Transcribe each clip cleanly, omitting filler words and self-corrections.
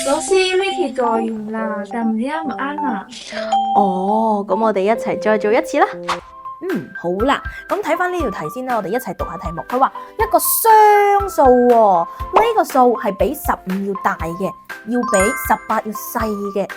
老師呢題做完啦，但唔知啱唔啱啊？哦，咁我哋一齊再做一次啦。好啦，咁睇翻呢條題先啦，我哋一齊讀下題目。佢話一個雙數喎，呢個數係比15要大嘅，要比18要細嘅。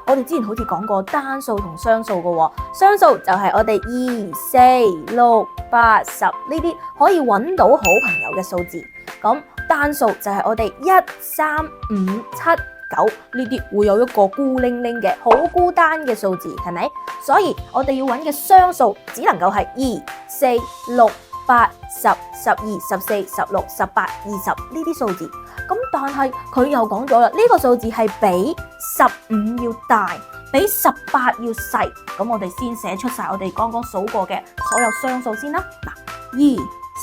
我哋之前好似講過單數同雙數嘅喎，雙數就係我哋2、4、6、8、10呢啲可以揾到好朋友嘅數字。咁單數就係我哋1、3、5、7、9呢啲會有一個孤零零嘅好孤單嘅數字，係咪？所以我哋要揾嘅雙數只能夠係2、4、6、8、10、12、14、16、18、20呢啲數字。咁但係佢又講咗啦，呢個數字係比15要大，比18要細。咁我哋先寫出晒我哋剛剛數過嘅所有雙數先啦。嗱，2、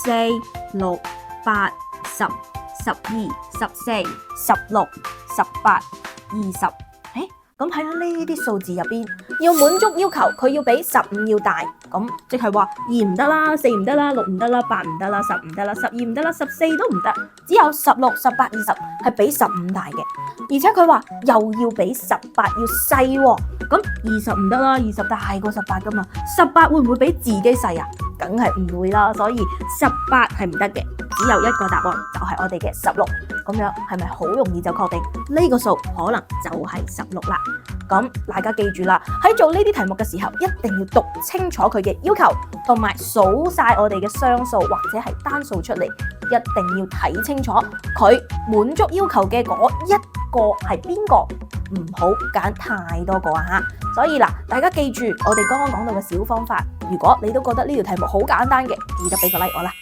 4、6、8、10、12、14、16、18、20。咁喺呢啲數字入邊，要滿足要求，佢要比15要大，咁即係話2唔得啦，4唔得啦，6唔得啦，8唔得啦，10唔得啦，12唔得啦，14都唔得，只有16、18、20係比15大嘅，而且佢話又要比18要細喎，咁20唔得啦，20大過18噶嘛，18會唔會比自己細啊？梗係唔會啦，所以18係唔得嘅，只有一個答案就係我哋嘅16。咁樣係咪好容易就確定呢個數可能就係16啦？咁大家記住啦，喺做呢啲題目嘅時候，一定要讀清楚佢嘅要求，同埋數晒我哋嘅雙數或者係單數出嚟，一定要睇清楚佢滿足要求嘅嗰一個係邊個，唔好揀太多個啊！所以嗱，大家記住我哋剛剛講到嘅小方法，如果你都覺得呢條題目好簡單嘅，記得俾個 like 我啦。